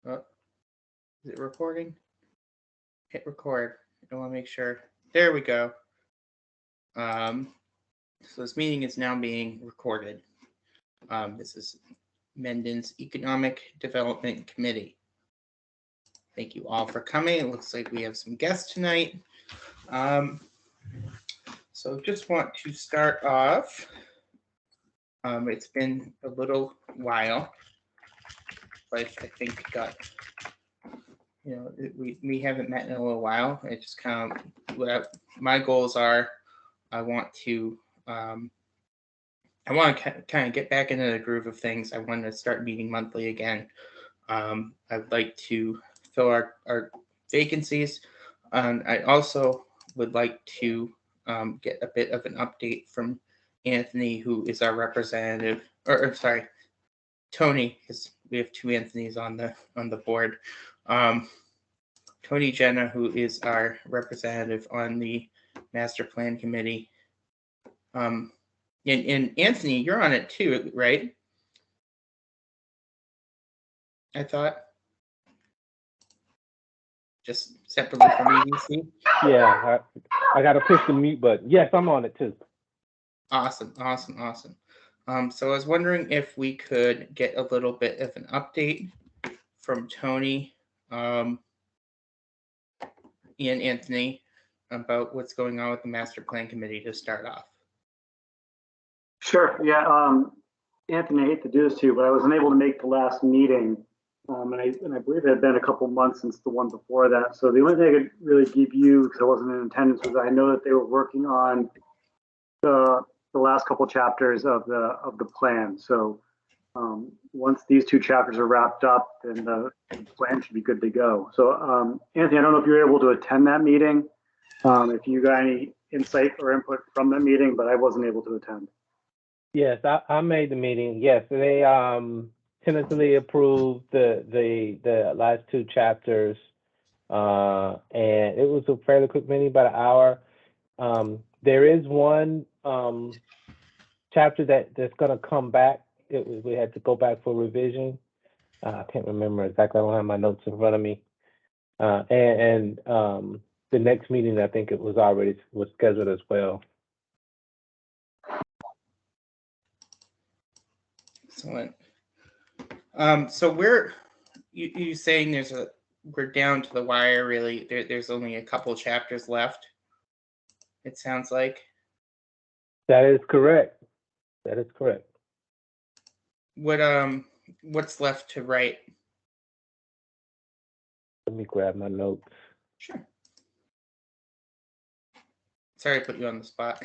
Oh, is it recording? Hit record. I want to make sure. There we go. So this meeting is now being recorded. This is Mendon's Economic Development Committee. Thank you all for coming. It looks like we have some guests tonight. So just want to start off. It's been a little while. Life, I think, got, we haven't met in a little while. It just kind of, what my goals are, I want to kind of get back into the groove of things. I want to start meeting monthly again. I'd like to fill our vacancies. I also would like to get a bit of an update from Anthony, who is our representative, or sorry, Tony, because we have two Anthonys on the board. Tony Jenna, who is our representative on the Master Plan Committee. And Anthony, you're on it too, right? I thought. Just separately from EDC? Yeah, I got to push the mute button. Yes, I'm on it too. Awesome. So I was wondering if we could get a little bit of an update from Tony and Anthony about what's going on with the Master Plan Committee to start off. Sure. Yeah. Anthony, I hate to do this to you, but I wasn't able to make the last meeting. And I believe it had been a couple months since the one before that. So the only thing I could really give you, because I wasn't in attendance, was I know that they were working on the last couple chapters of the plan. So once these two chapters are wrapped up, then the plan should be good to go. So Anthony, I don't know if you were able to attend that meeting, if you got any insight or input from that meeting, but I wasn't able to attend. Yes, I made the meeting. Yes, they tentatively approved the last two chapters, and it was a fairly quick meeting, about an hour. There is one chapter that's going to come back. We had to go back for revision. I can't remember exactly. I don't have my notes in front of me. And the next meeting, I think it was scheduled as well. Excellent. So you saying we're down to the wire, really? There's only a couple chapters left, it sounds like. That is correct. That is correct. What's left to write? Let me grab my notes. Sure. Sorry to put you on the spot.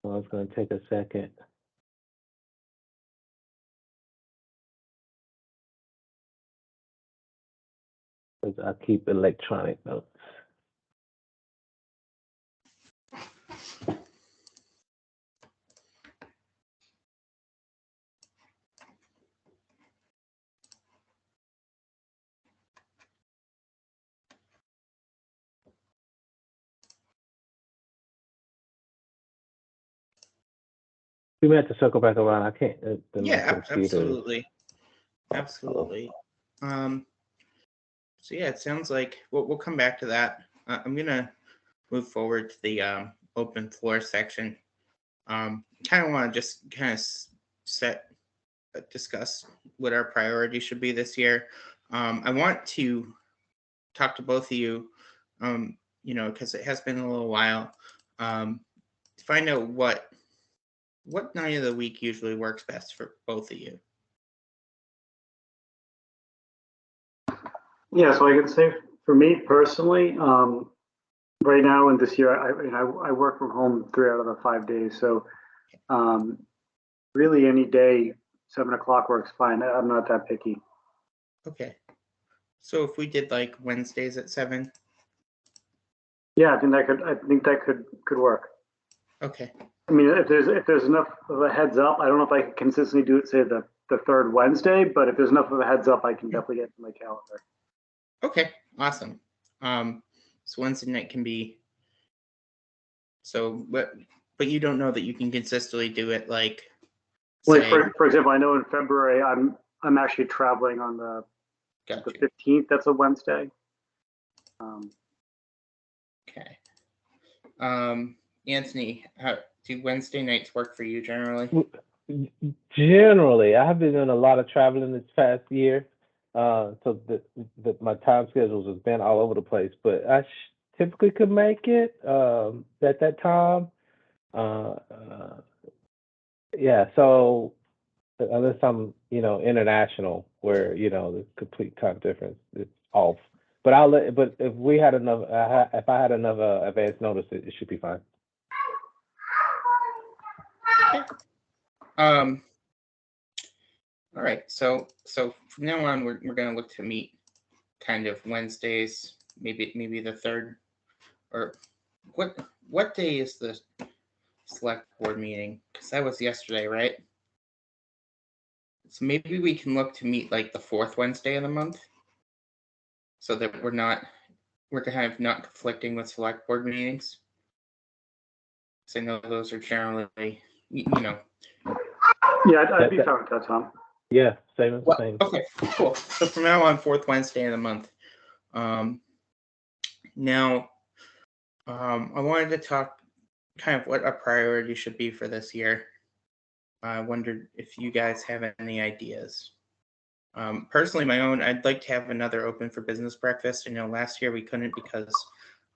Well, it's going to take a second. I keep electronic notes. We may have to circle back around. I can't. Yeah, absolutely. Absolutely. So yeah, it sounds like we'll come back to that. I'm gonna move forward to the open floor section. Kind of want to just kind of discuss what our priorities should be this year. I want to talk to both of you, because it has been a little while, to find out what night of the week usually works best for both of you. Yeah, so I can say for me personally, right now and this year, I work from home 3 out of the 5 days. So really any day, 7 o'clock works fine. I'm not that picky. Okay. So if we did like Wednesdays at 7? Yeah, I think that could work. Okay. I mean, if there's enough of a heads up, I don't know if I can consistently do it, say the third Wednesday, but if there's enough of a heads up, I can definitely get to my calendar. Okay. Awesome. So Wednesday night can be. So, but you don't know that you can consistently do it like. Like Say, for example, I know in February I'm actually traveling on the gotcha. 15th. That's a Wednesday. Okay. Anthony, how do Wednesday nights work for you generally? Generally, I have been doing a lot of traveling this past year, so my time schedules has been all over the place. But I typically could make it at that time. Yeah, so unless I'm, international, where the complete time difference is off. But But if we had enough, if I had enough advance notice, it should be fine. All right. So from now on, we're going to look to meet kind of Wednesdays, maybe the third, or what day is the select board meeting? Because that was yesterday, right? So maybe we can look to meet like the fourth Wednesday of the month, so that we're kind of not conflicting with select board meetings. Because I know those are generally, Yeah, I'd be fine with that, Tom. Yeah, same. Okay, cool. So from now on, fourth Wednesday of the month. Now, I wanted to talk kind of what a priority should be for this year. I wondered if you guys have any ideas. Personally, my own, I'd like to have another open for business breakfast. I know last year we couldn't because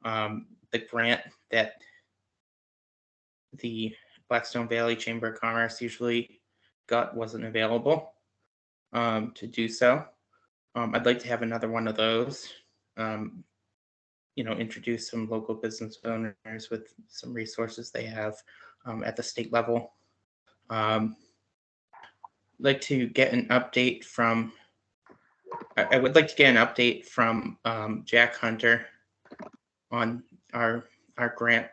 the grant that the Blackstone Valley Chamber of Commerce usually got wasn't available to do so. I'd like to have another one of those. Introduce some local business owners with some resources they have at the state level. Like to get an update from. I would like to get an update from Jack Hunter on our grant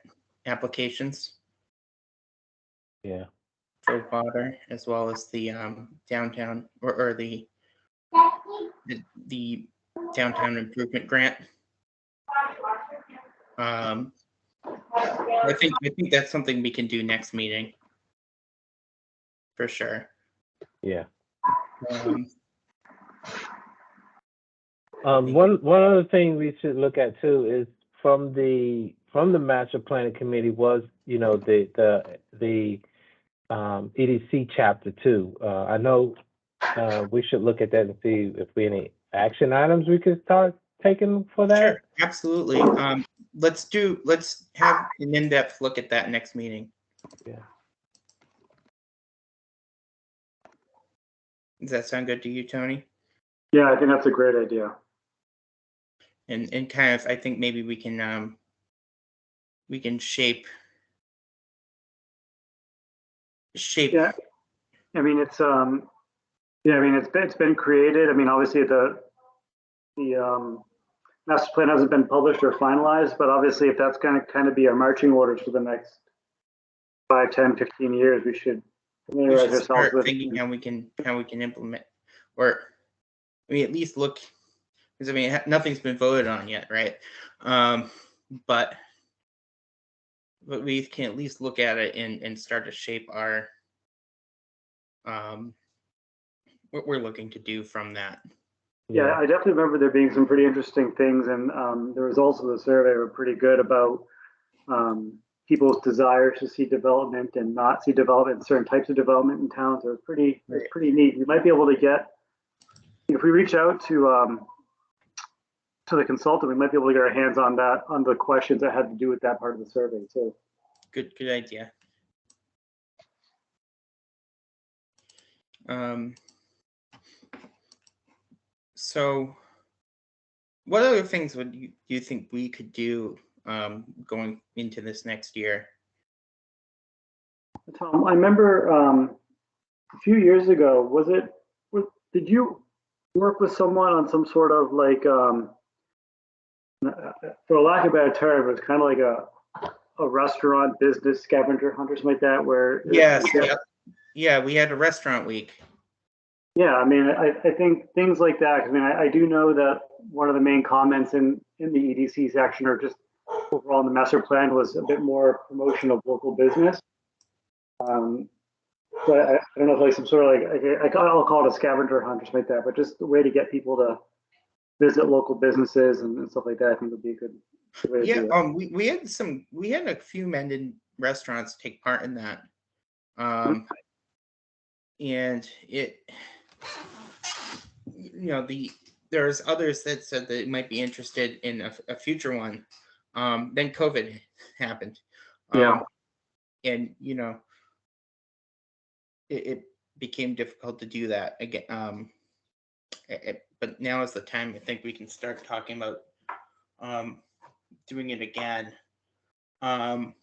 applications. Yeah. For water, as well as the downtown or the downtown improvement grant. I think that's something we can do next meeting for sure. Yeah. One other thing we should look at too is from the master planning committee was the EDC chapter 2. I know we should look at that and see if we any action items we could start taking for that. Sure, absolutely. Let's have an in-depth look at that next meeting. Yeah. Does that sound good to you, Tony? Yeah, I think that's a great idea. And kind of, I think maybe we can shape. Yeah, I mean it's it's been created. I mean, obviously the master plan hasn't been published or finalized, but obviously if that's going to kind of be our marching orders for the next 5, 10, 15 years, we should familiarize ourselves with thinking how we can implement, or I mean at least look, because I mean nothing's been voted on yet, right? But we can at least look at it and start to shape our what we're looking to do from that. Yeah, I definitely remember there being some pretty interesting things, and the results of the survey were pretty good about people's desires to see development and not see development, certain types of development in towns. It was pretty neat. We might be able to get, if we reach out to the consultant, we might be able to get our hands on that, on the questions that had to do with that part of the survey too. Good idea. So what other things would you think we could do going into this next year? Tom, I remember a few years ago, did you work with someone on some sort of like for lack of a better term, it was kind of like a restaurant business scavenger hunt or something like that, where Yes. Yeah, we had a restaurant week. yeah, I mean, I think things like that. I mean, I do know that one of the main comments in the EDC section, or just overall in the master plan, was a bit more promotion of local business. So I don't know if like some sort of I'll call it a scavenger hunt or something like that, but just a way to get people to visit local businesses and stuff like that. I think would be a good way to Yeah, do it. we had a few Mendon restaurants take part in that. And it, there's others that said that might be interested in a future one. Then COVID happened. Yeah. And it became difficult to do that again. But now is the time I think we can start talking about doing it again. I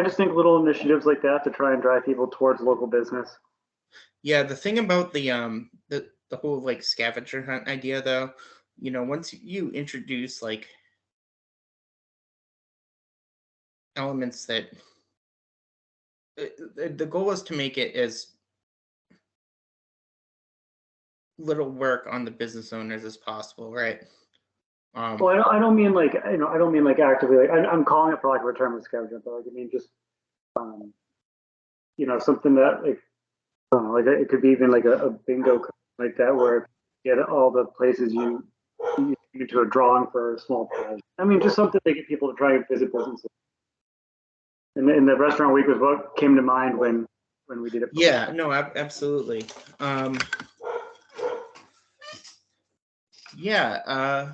just think little initiatives like that to try and drive people towards local business. Yeah, the thing about the whole like scavenger hunt idea, though, once you introduce like elements that the goal is to make it as little work on the business owners as possible, right? Well, I don't mean like I don't mean like actively like I'm calling it for lack of a term of scavenger, but like I mean just something that like I don't know, like it could be even like a bingo like that where you get all the places you into a drawing for a small prize. I mean, just something to get people to try and visit businesses. And the restaurant week was what came to mind when we did it. Yeah, no, absolutely. Yeah,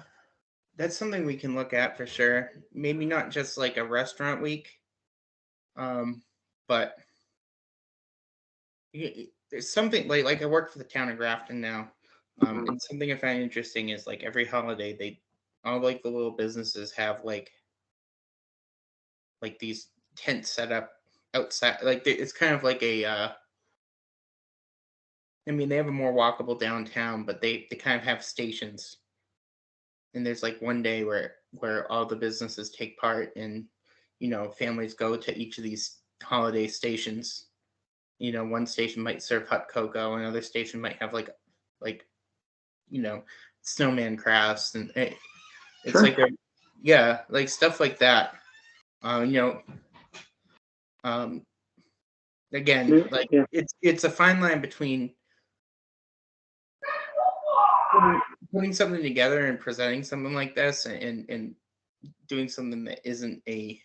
that's something we can look at for sure. Maybe not just like a restaurant week, but there's something like I work for the town of Grafton now, and something I find interesting is like every holiday all like the little businesses have like these tents set up outside. Like it's kind of like a. I mean, they have a more walkable downtown, but they kind of have stations. And there's like one day where all the businesses take part, and families go to each of these holiday stations. One station might serve hot cocoa, another station might have like snowman crafts, and it's Sure. like like stuff like that. Again, like it's a fine line between putting something together and presenting something like this and doing something that isn't a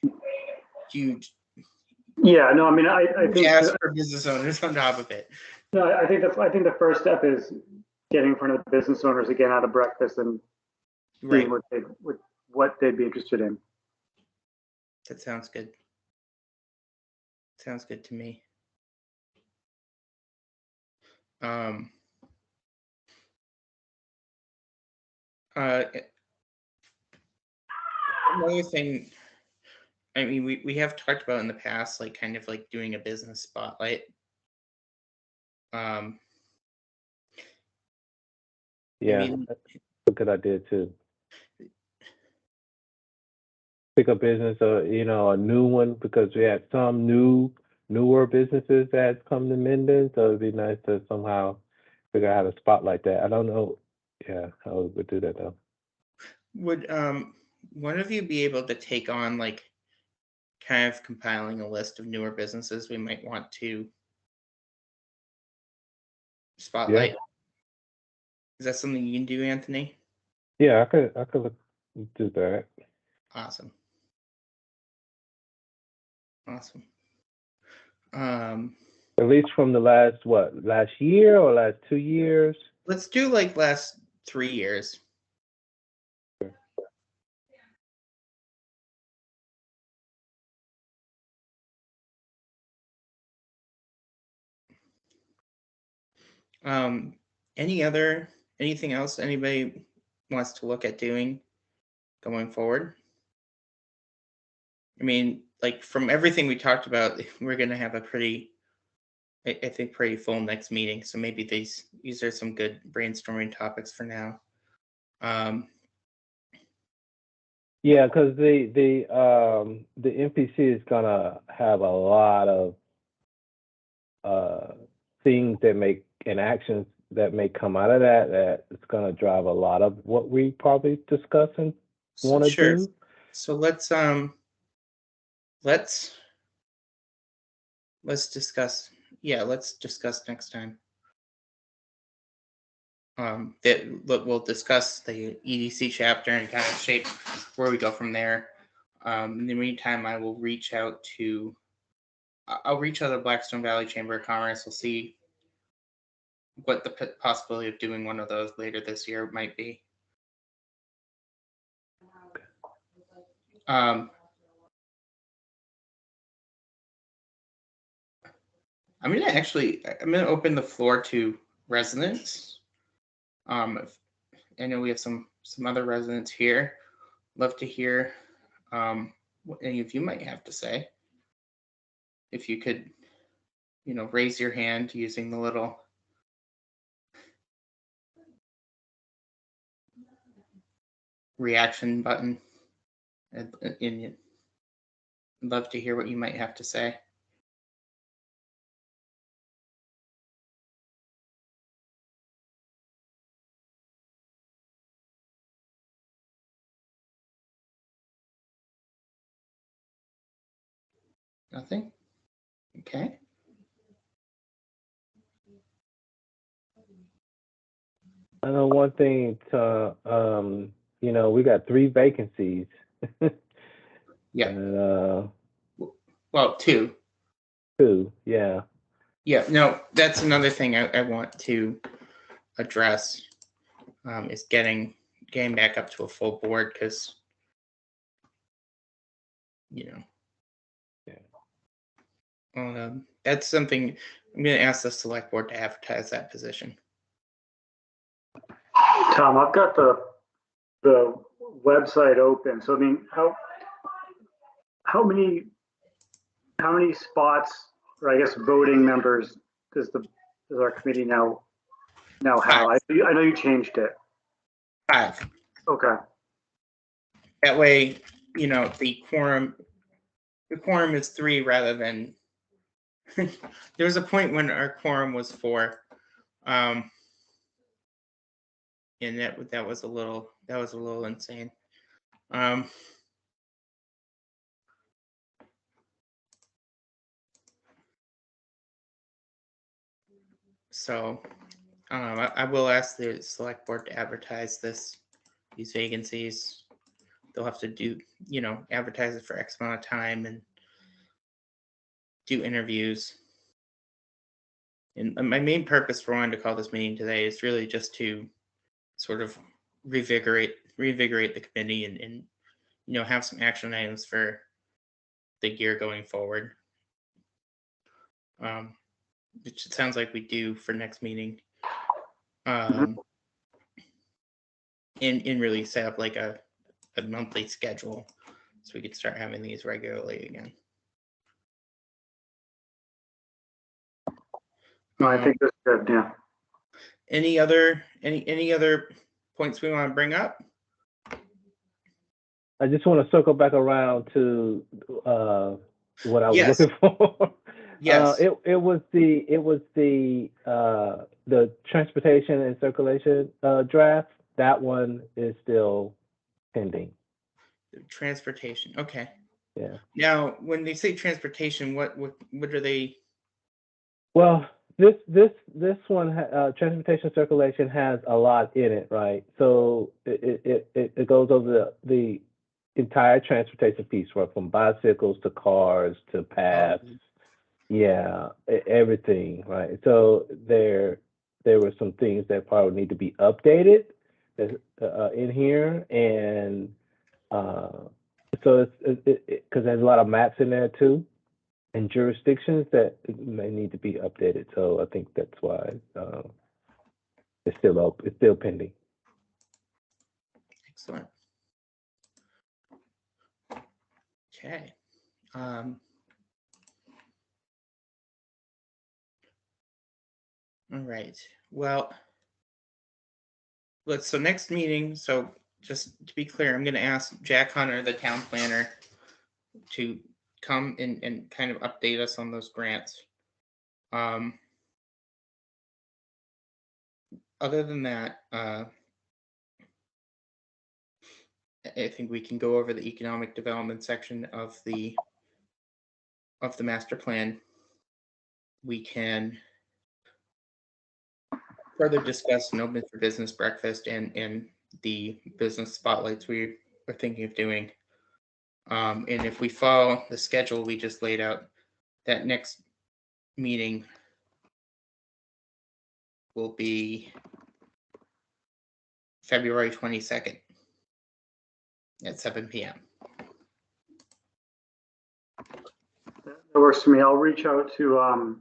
huge no, I mean I think ask for business owners on top of it. No, I think the first step is getting in front of the business owners again out of breakfast and seeing what they'd be interested in. That sounds good. Sounds good to me. Another thing, I mean, we have talked about in the past, like kind of like doing a business spotlight. Yeah, I mean, that's a good idea too. Pick a business or a new one, because we have some newer businesses that's come to Mendon, so it'd be nice to somehow figure out how to spotlight that. I don't know, how we would do that though. Would one of you be able to take on like kind of compiling a list of newer businesses we might want to spotlight? Yeah. Is that something you can do, Anthony? Yeah, I could do that. Awesome. At least from the last year or last 2 years? Let's do like last 3 years. Anything else anybody wants to look at doing going forward? I mean, like from everything we talked about, we're going to have a pretty full next meeting. So maybe these are some good brainstorming topics for now. Yeah, because the NPC is gonna have a lot of things that make and actions that may come out of that it's gonna drive a lot of what we probably discuss and want to Sure. do. So let's discuss. Yeah, let's discuss next time. We'll discuss the EDC chapter and kind of shape where we go from there. In the meantime, I'll reach out to the Blackstone Valley Chamber of Commerce. We'll see what the possibility of doing one of those later this year might be. I'm gonna open the floor to residents. I know we have some other residents here. Love to hear what any of you might have to say. If you could, raise your hand using the little reaction button. I'd love to hear what you might have to say. Nothing? Okay. I know one thing to we got 3 vacancies. Yeah. And Well, 2. 2, yeah. Yeah, no, that's another thing I want to address, is getting back up to a full board, because that's something I'm going to ask the select board to advertise that position. Tom, I've got the website open. So I mean, how many spots, or I guess voting members, does our committee now have? I know you changed it. 5. Okay. That way, the quorum is 3 rather than. There was a point when our quorum was 4, and that was a little insane. So I will ask the select board to advertise these vacancies. They'll have to do, advertise it for X amount of time and do interviews. And my main purpose for wanting to call this meeting today is really just to sort of reinvigorate the committee and have some action items for the year going forward. Which it sounds like we do for next meeting. And really set up like a monthly schedule so we could start having these regularly again. No, I think that's good. Yeah. Any other points we want to bring up? I just want to circle back around to what I was looking for. Yes. It was the transportation and circulation draft. That one is still pending. Transportation. Okay. Yeah. Now, when they say transportation, what are they? Well, this one, transportation circulation, has a lot in it, right? So it goes over the entire transportation piece, right, from bicycles to cars to paths. Yeah, everything, right? So there were some things that probably need to be updated in here, and so it's because there's a lot of maps in there too, and jurisdictions that may need to be updated. So I think that's why it's still pending. Excellent. Okay. All right. Well, so next meeting, so just to be clear, I'm gonna ask Jack Hunter, the town planner, to come and kind of update us on those grants. Other than that, I think we can go over the economic development section of the master plan. We can further discuss an open for business breakfast and the business spotlights we are thinking of doing. And if we follow the schedule we just laid out, that next meeting will be February 22nd at 7 p.m. That works for me. I'll reach out to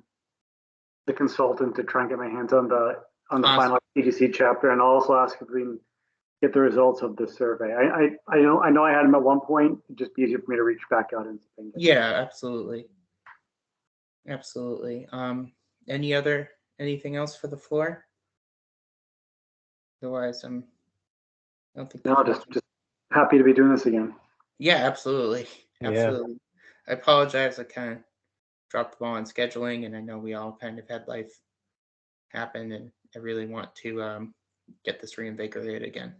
the consultant to try and get my hands on the Awesome. final EDC chapter, and I'll also ask if we can get the results of the survey. I know I had them at one point. It'd just be easier for me to reach back out and things. Yeah, absolutely. Absolutely. Anything else for the floor? Otherwise, I don't think. No, just happy to be doing this again. Yeah, absolutely. Absolutely. I apologize. I kind of dropped the ball on scheduling, and I know we all kind of had life happen, and I really want to get this reinvigorated again.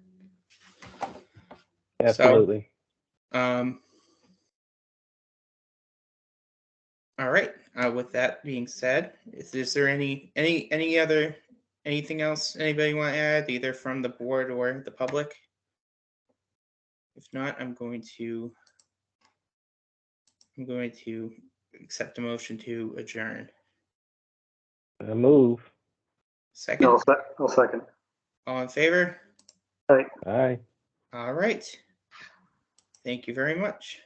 Absolutely. So, all right. With that being said, is there anything else anybody want to add, either from the board or the public? If not, I'm going to accept a motion to adjourn. A move. Second. I'll second. All in favor? Aye. Aye. All right. Thank you very much.